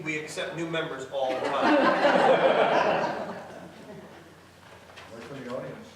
we accept new members all the time. Wait for the audience.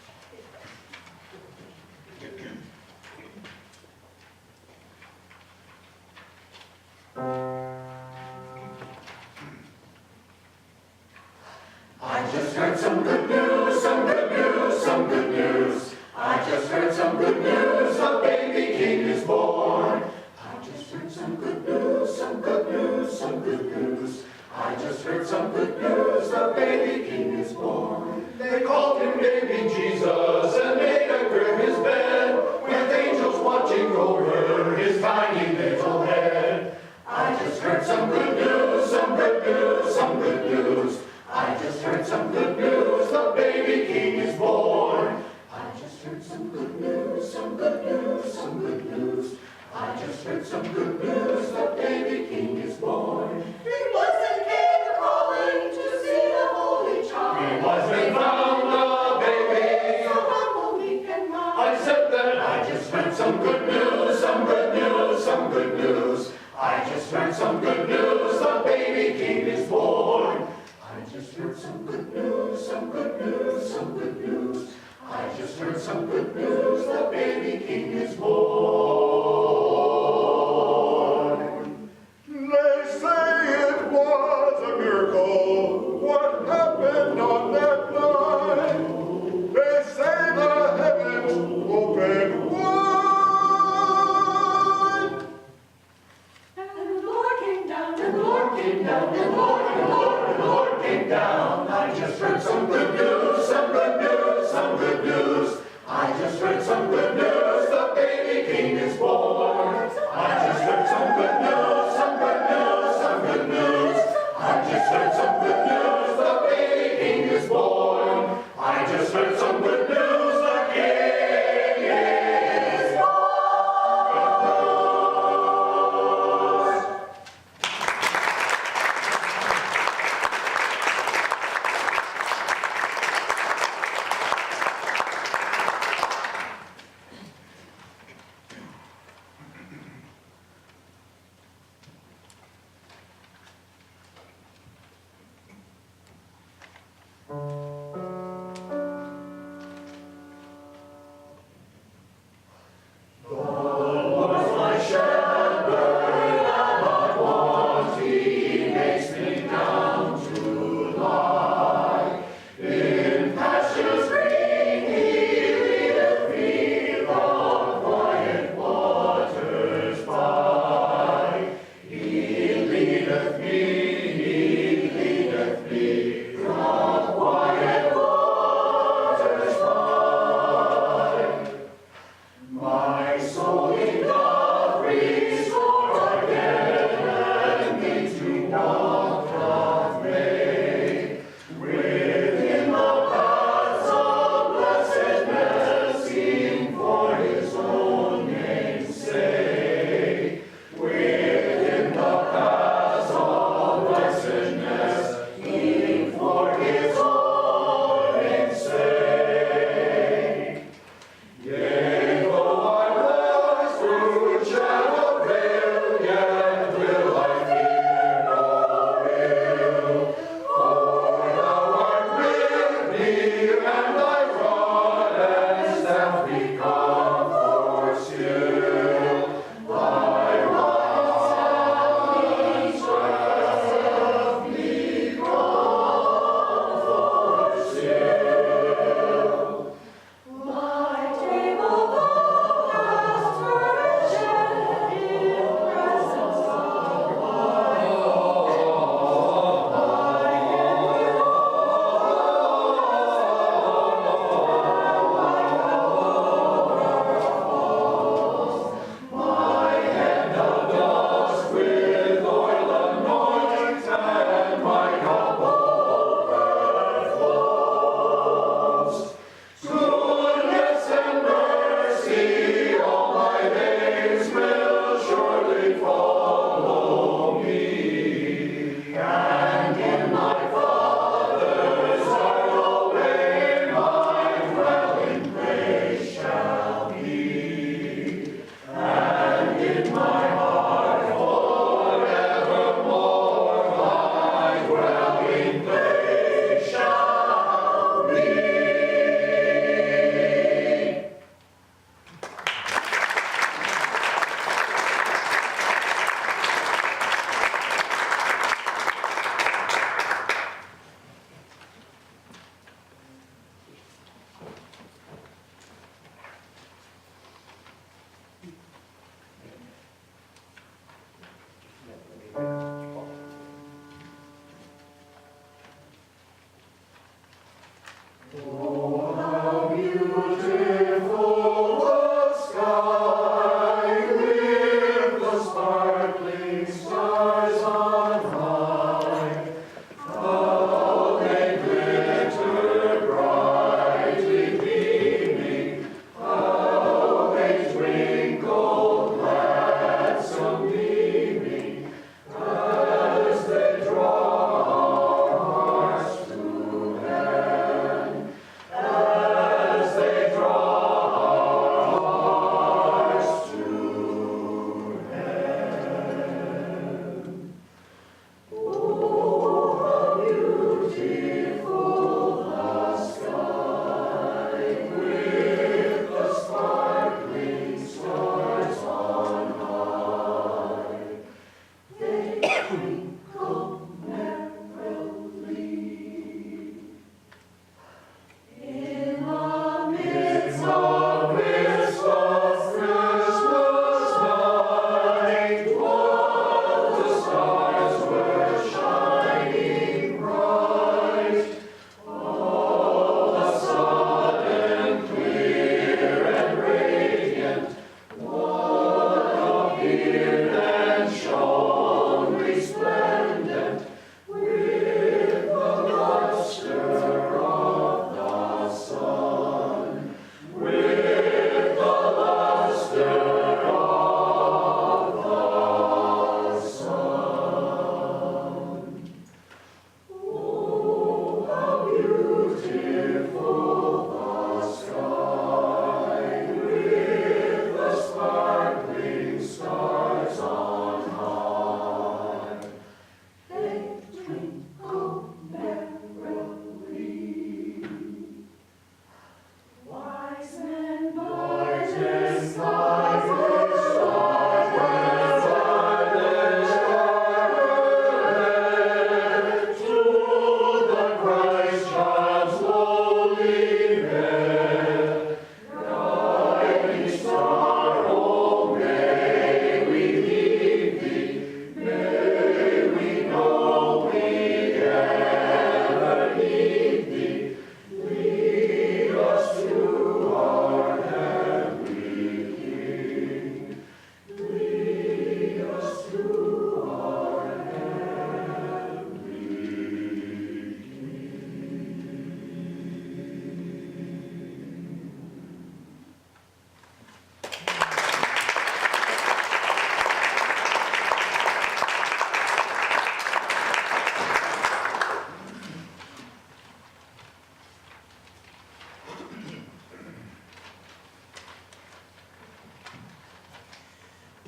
I just heard some good news, some good news, some good news. I just heard some good news, a baby king is born. I just heard some good news, some good news, some good news. I just heard some good news, the baby king is born. They called him baby Jesus and made a crib his bed, with angels watching over his tiny little head. I just heard some good news, some good news, some good news. I just heard some good news, the baby king is born. I just heard some good news, some good news, some good news. I just heard some good news, the baby king is born. He wasn't came calling to see the holy child. He wasn't found a baby, so humble, meek, and mild. I said that I just heard some good news, some good news, some good news. I just heard some good news, the baby king is born. I just heard some good news, some good news, some good news. I just heard some good news, the baby king is born. They say it was a miracle what happened on that night. They say the heavens opened wide. And the Lord came down, and the Lord came down, and the Lord, and the Lord, and the Lord came down. I just heard some good news, some good news, some good news. I just heard some good news, the baby king is born. I just heard some good news, some good news, some good news. I just heard some good news, the baby king is born. I just heard some good news, the king is born.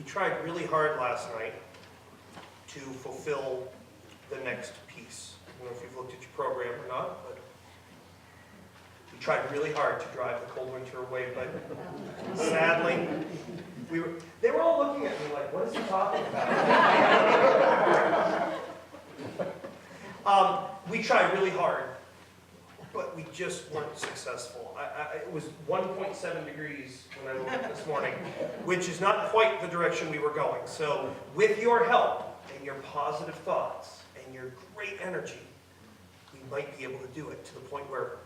We tried really hard last night to fulfill the next piece. I don't know if you've looked at your program or not, but we tried really hard to drive the cold winter away, but sadly, they were all looking at me like, what is he talking about? We tried really hard, but we just weren't successful. It was 1.7 degrees when I woke up this morning, which is not quite the direction we were going. So with your help and your positive thoughts and your great energy, we might be able to do it to the point where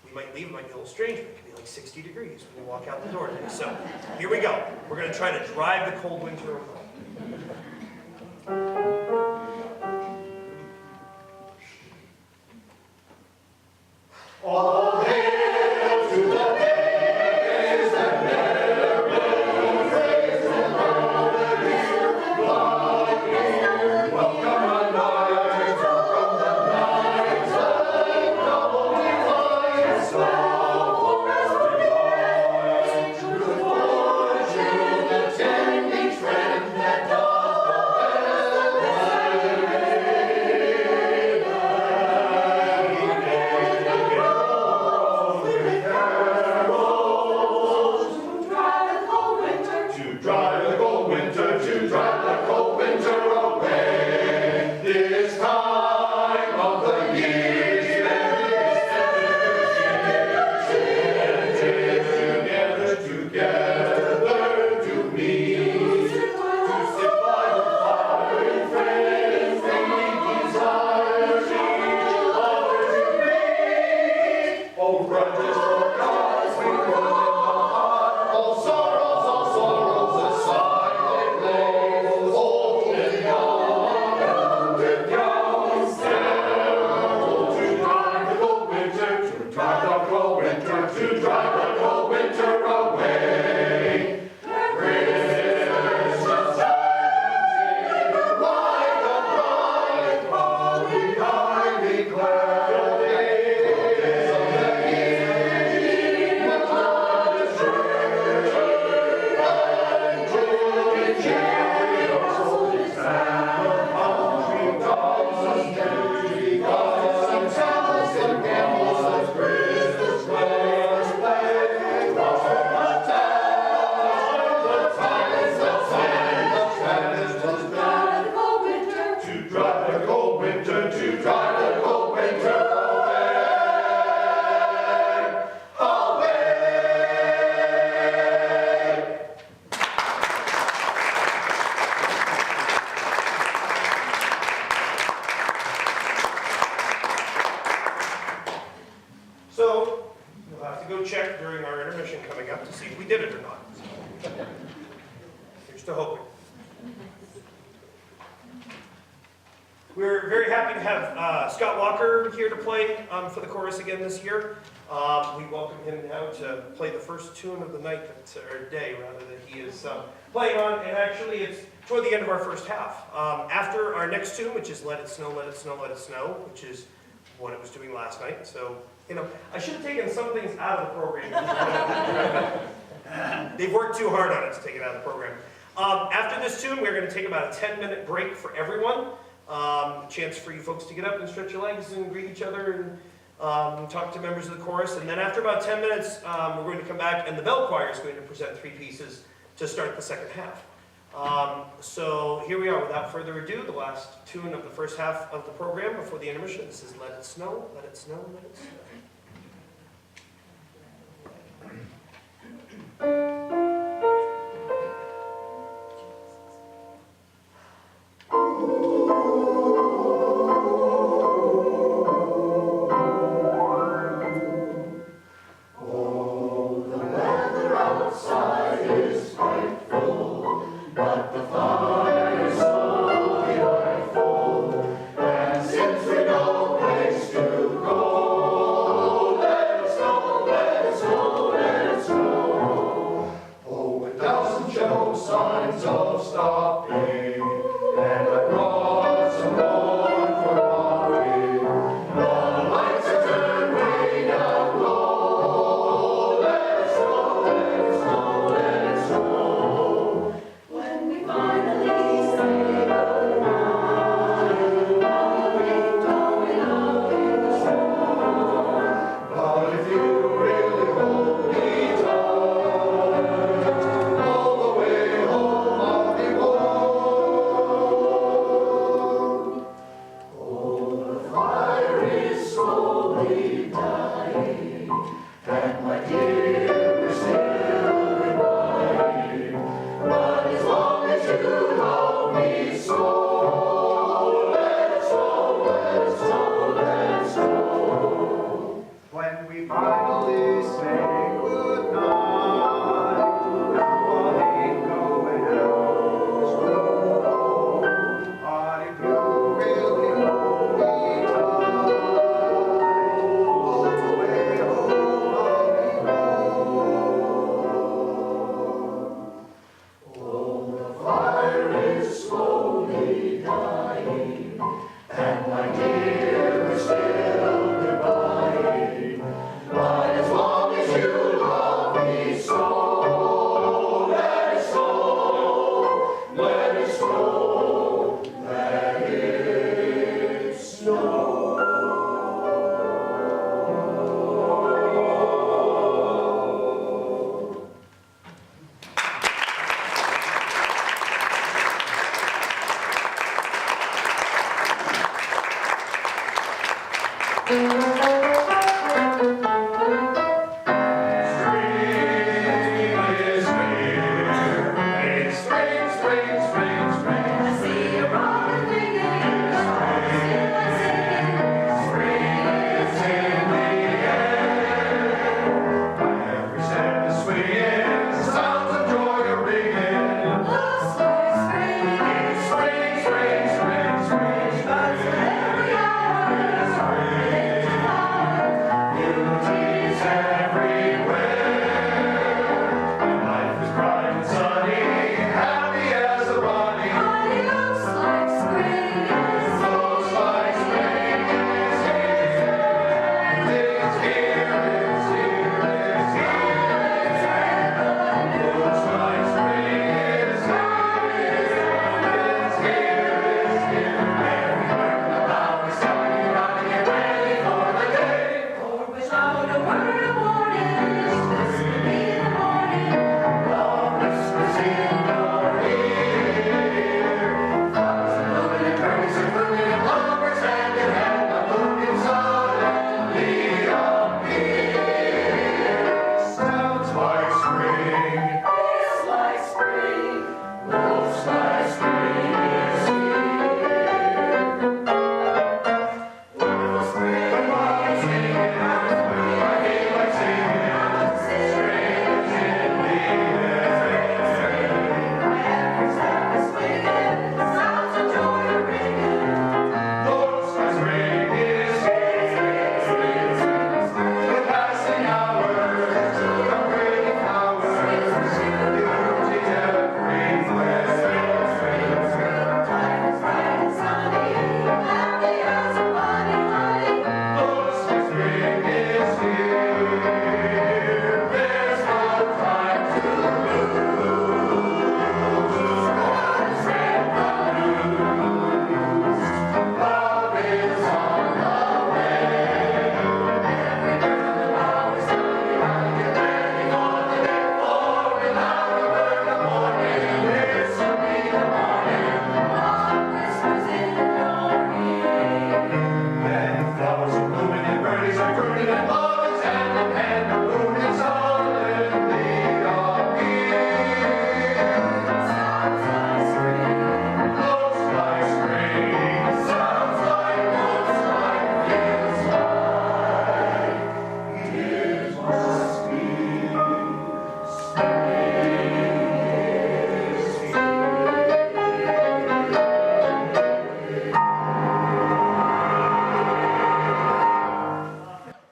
we might leave. It might be a little strange, but it could be like 60 degrees when we walk out the door today. So here we go. We're going to try to drive the cold winter away. All hail to the days that never praise the Lord, welcome our nights from the nights of double delight, swell for us to good fortune, attending friend that doth the to drive the cold winter away. This time of the year, together to meet, to sit by the fire in friends, making desires each other to meet. Oh, grudges forgot, we put in the heart, all sorrows aside. To drive the cold winter away. Christmas time, like a bright holly, I declare. The days of the year, the cloud is church, and jewelry chariots, and palm tree tops, and tree gods, and towers, and gambles, and Christmas players play. Across the town, the tides of sand, the tempest was bad. To drive the cold winter, to drive the cold winter away. Away! So we'll have to go check during our intermission coming up to see if we did it or not. Here's to hoping. We're very happy to have Scott Walker here to play for the chorus again this year. We welcome him now to play the first tune of the night, or day rather, that he is playing on, and actually it's toward the end of our first half. After our next tune, which is Let It Snow, Let It Snow, Let It Snow, which is what it was doing last night. So, you know, I should have taken some things out of the program. They've worked too hard on it to take it out of the program. After this tune, we're going to take about a 10-minute break for everyone. Chance for you folks to get up and stretch your legs and greet each other and talk to members of the chorus. And then after about 10 minutes, we're going to come back, and the bell choir is going to present 3 pieces to start the second half. So here we are. Without further ado, the last tune of the first half of the program before the intermission. This is Let It Snow, Let It Snow, Let It Snow. When we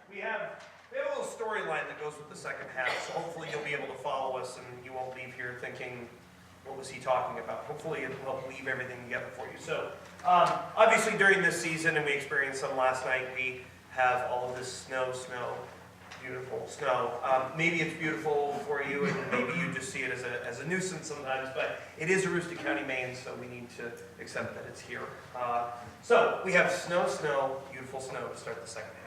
We have a little storyline that goes with the second half, so hopefully you'll be able to follow us and you won't leave here thinking, what was he talking about? Hopefully it'll help weave everything together for you. So, obviously during this season, and we experienced some last night, we have all of this snow, beautiful snow. Maybe it's beautiful for you, and maybe you just see it as a nuisance sometimes, but it is Aroostook County, Maine, so we need to accept that it's here. So, we have snow, beautiful snow to start the second half.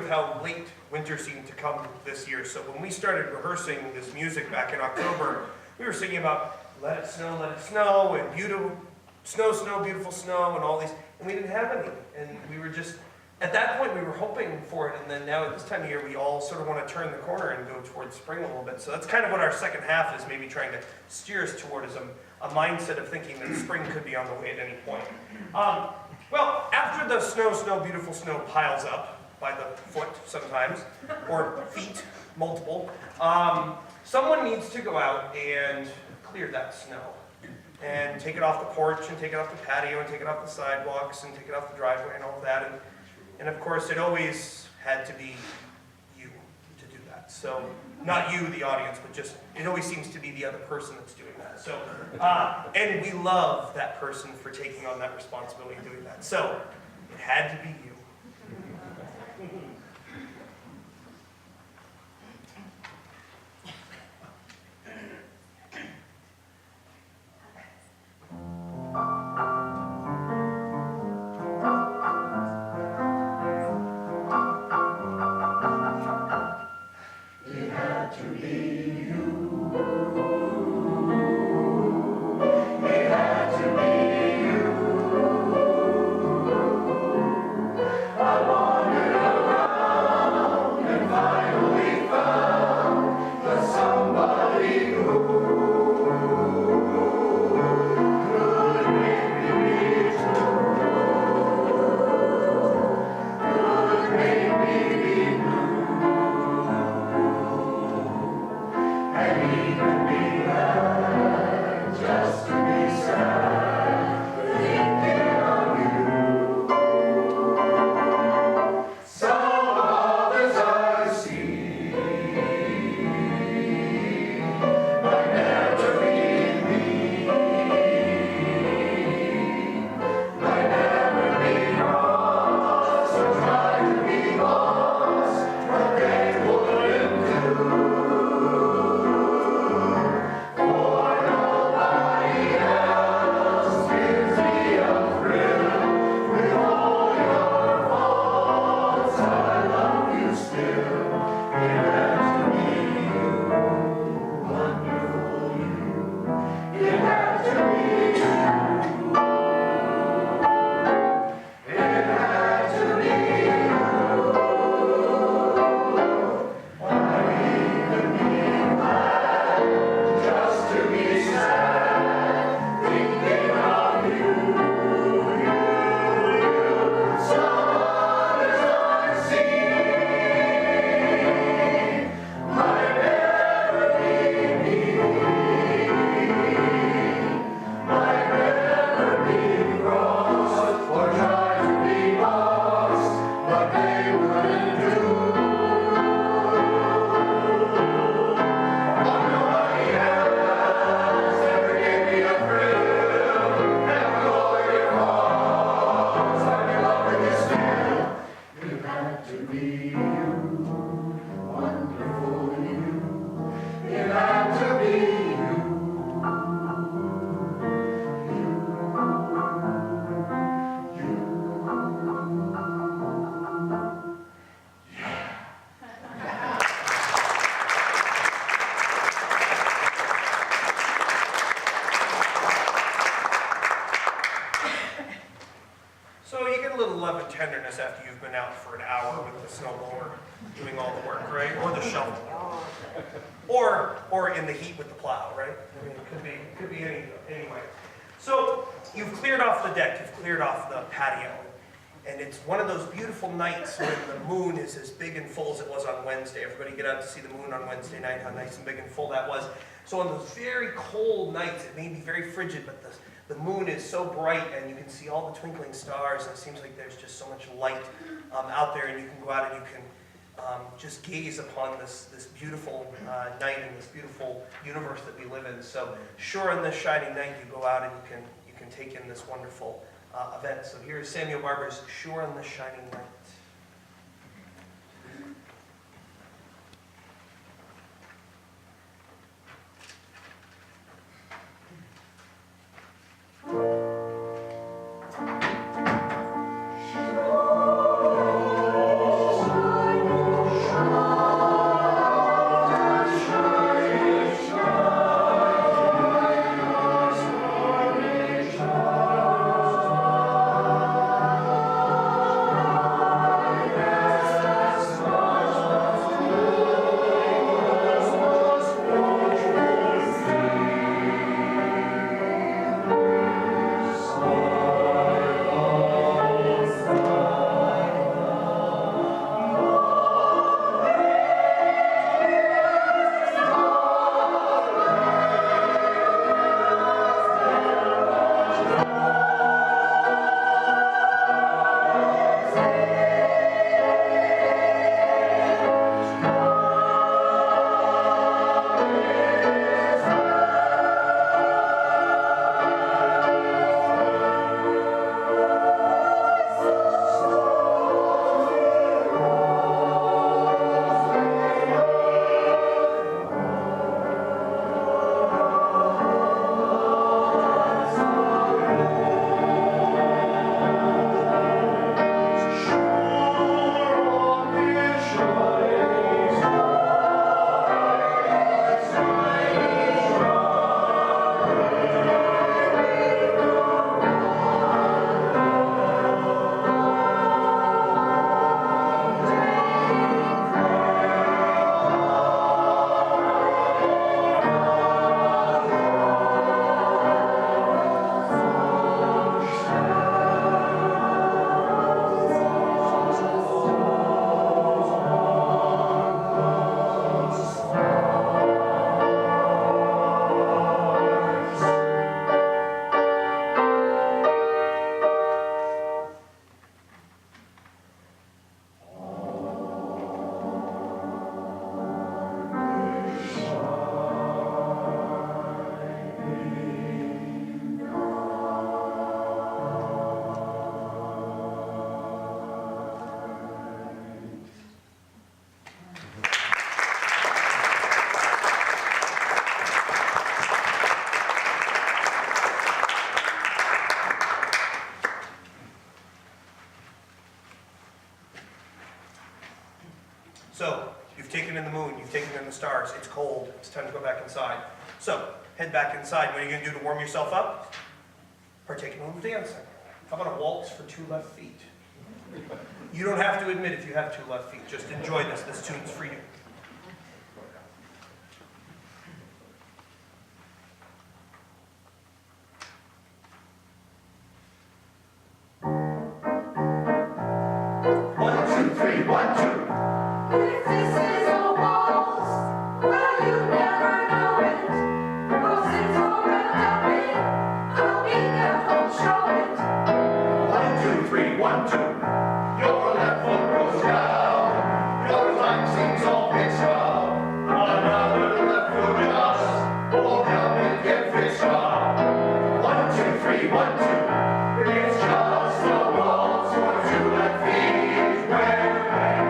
How late winter seemed to come this year. So when we started rehearsing this music back in October, we were singing about let it snow, and beautiful snow, beautiful snow, and all these, and we didn't have any. And we were just, at that point we were hoping for it, and then now at this time of year we all sort of want to turn the corner and go towards spring a little bit. So that's kind of what our second half is, maybe trying to steer us towards a mindset of thinking that spring could be on the way at any point. Well, after the snow, beautiful snow piles up, by the foot sometimes, or feet, multiple. Someone needs to go out and clear that snow and take it off the porch and take it off the patio and take it off the sidewalks and take it off the driveway and all of that. And of course, it always had to be you to do that. So, not you, the audience, but just, it always seems to be the other person that's doing that. So, and we love that person for taking on that responsibility and doing that. So, it had to be you. to be you, wonderful you. It had to be you. So you get a little love and tenderness after you've been out for an hour with the snowblower doing all the work, right? Or the shovel. Or in the heat with the plow, right? I mean, it could be any way. So you've cleared off the deck, you've cleared off the patio, and it's one of those beautiful nights when the moon is as big and full as it was on Wednesday. Everybody get out to see the moon on Wednesday night, how nice and big and full that was. So on those very cold nights, it may be very frigid, but the moon is so bright and you can see all the twinkling stars, and it seems like there's just so much light out there, and you can go out and you can just gaze upon this beautiful night and this beautiful universe that we live in. So sure, on this shining night, you go out and you can take in this wonderful event. So here's Samuel Barber's Sure on This Shining Night. So you've taken in the moon, you've taken in the stars, it's cold, it's time to go back inside. So head back inside. What are you going to do to warm yourself up? Partake in a little dancing. How about a waltz for 2 left feet? You don't have to admit if you have 2 left feet. Just enjoy this. This tune's for you. One, two, three, 1, 2. If this is a waltz, well, you never know it. 'Cause it's all wrapped up in a meaningful show it. 1, 2, 3, 1, 2. Your left foot goes down. Your time seems all mixed up. Another left foot just won't help it get fixed up. 1, 2, 3, 1, 2. It's just a waltz for 2 left feet. Where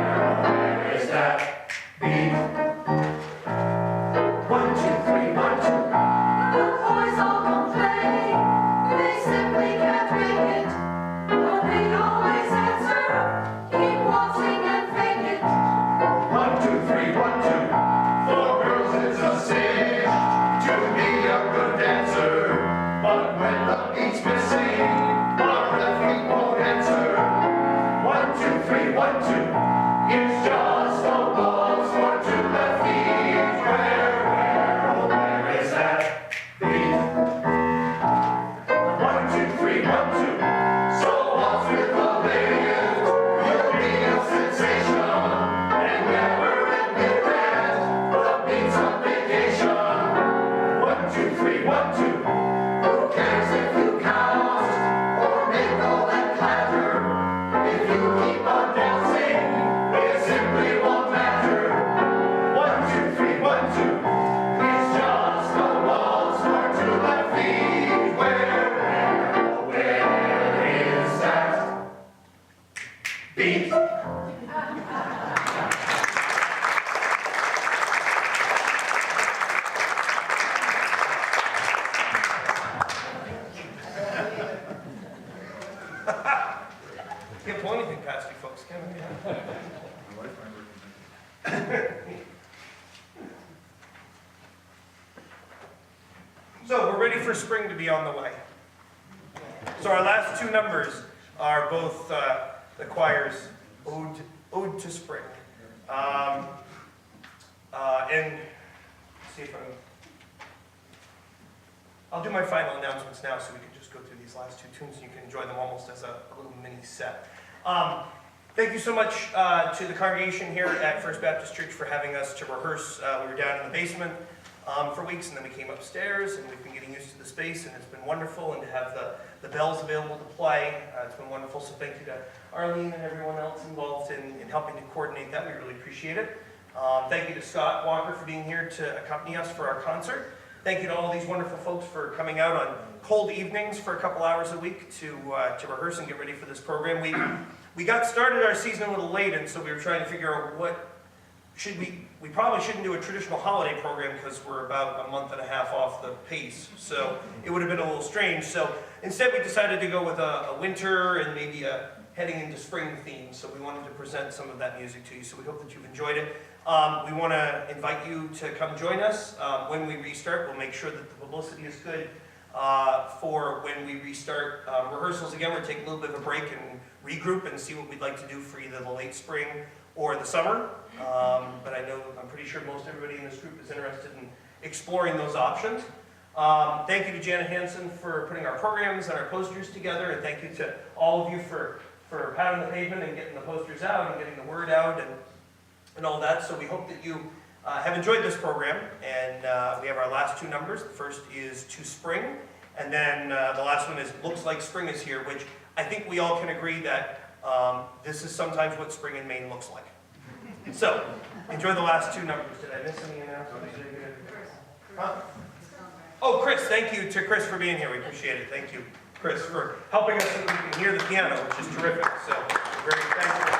for spring to be on the way. So our last two numbers are both the choir's ode to spring. And see if I'll do my final announcements now so we can just go through these last two tunes and you can enjoy them almost as a little mini set. Thank you so much to the congregation here at First Baptist Church for having us to rehearse. We were down in the basement for weeks, and then we came upstairs, and we've been getting used to the space, and it's been wonderful, and to have the bells available to play, it's been wonderful. So thank you to Arlene and everyone else involved in helping to coordinate that. We really appreciate it. Thank you to Scott Walker for being here to accompany us for our concert. Thank you to all these wonderful folks for coming out on cold evenings for a couple hours a week to rehearse and get ready for this program. We got started our season a little late, and so we were trying to figure out what should we probably shouldn't do a traditional holiday program because we're about a month and a half off the pace. So it would have been a little strange. So instead we decided to go with a winter and maybe a heading into spring theme. So we wanted to present some of that music to you. So we hope that you've enjoyed it. We want to invite you to come join us when we restart. We'll make sure that the publicity is good for when we restart rehearsals again. We'll take a little bit of a break and regroup and see what we'd like to do for either the late spring or the summer. But I'm pretty sure most everybody in this group is interested in exploring those options. Thank you to Janet Hansen for putting our programs and our posters together, and thank you to all of you for pounding the pavement and getting the posters out and getting the word out and all that. So we hope that you have enjoyed this program, and we have our last two numbers. The first is To Spring, and then the last one is Looks Like Spring Is Here, which I think we all can agree that this is sometimes what spring in Maine looks like. So, enjoy the last two numbers. Did I miss any announcements? Huh? Oh, Chris, thank you to Chris for being here. We appreciate it. Thank you, Chris, for helping us so that we can hear the piano, which is terrific. So, we're very thankful.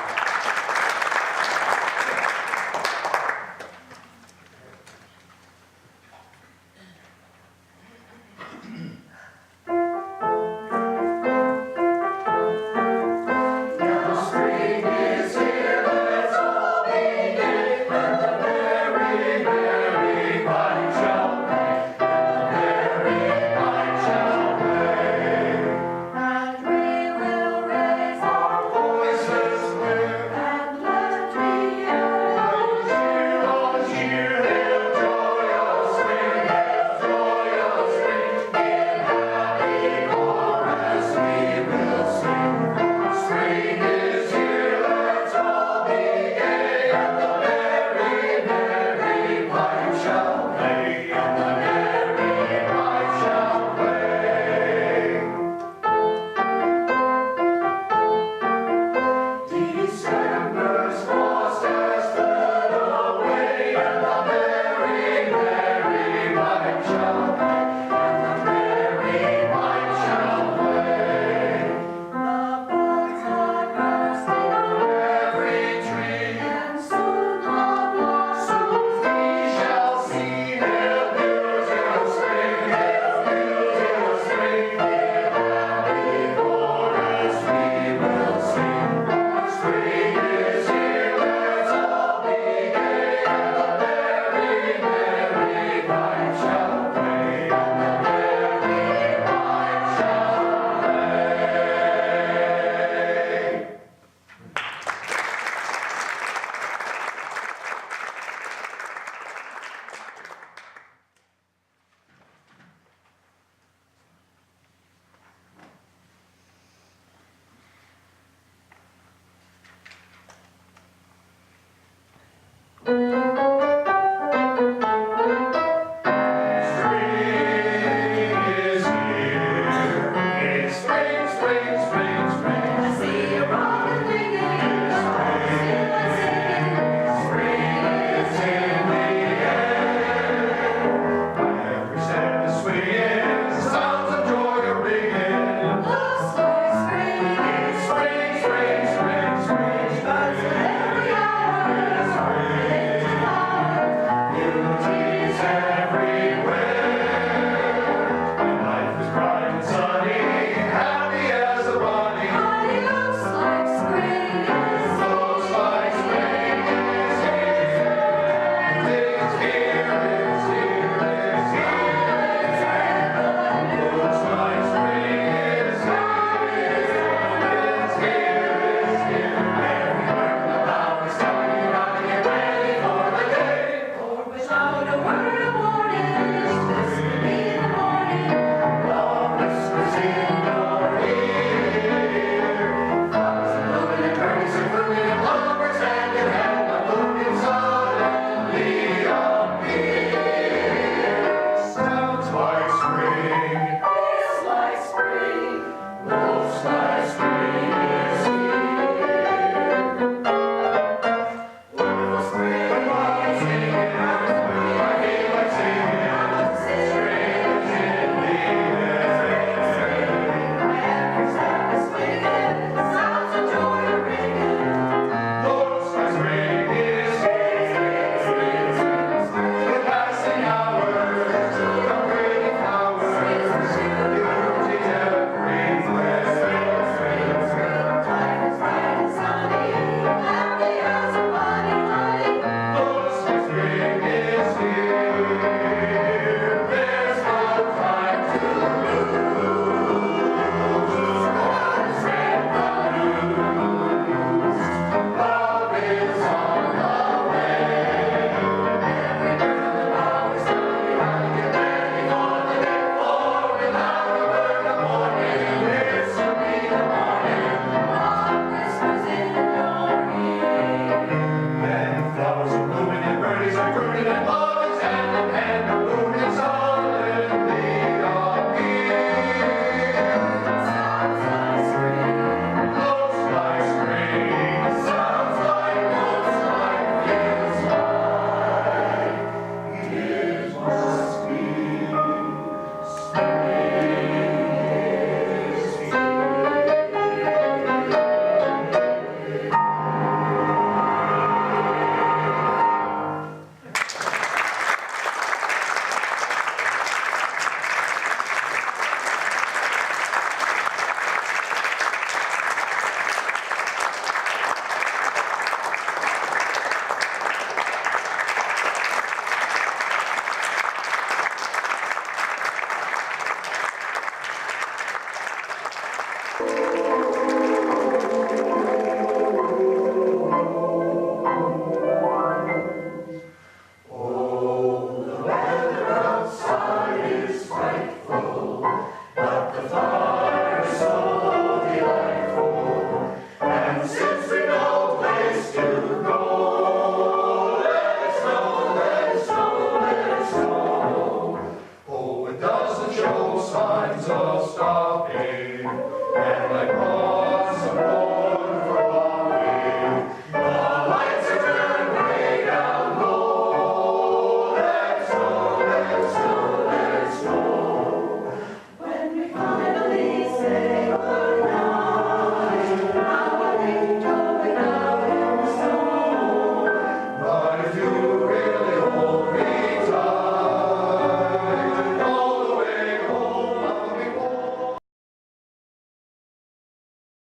flowers are blooming and birdies are crooning and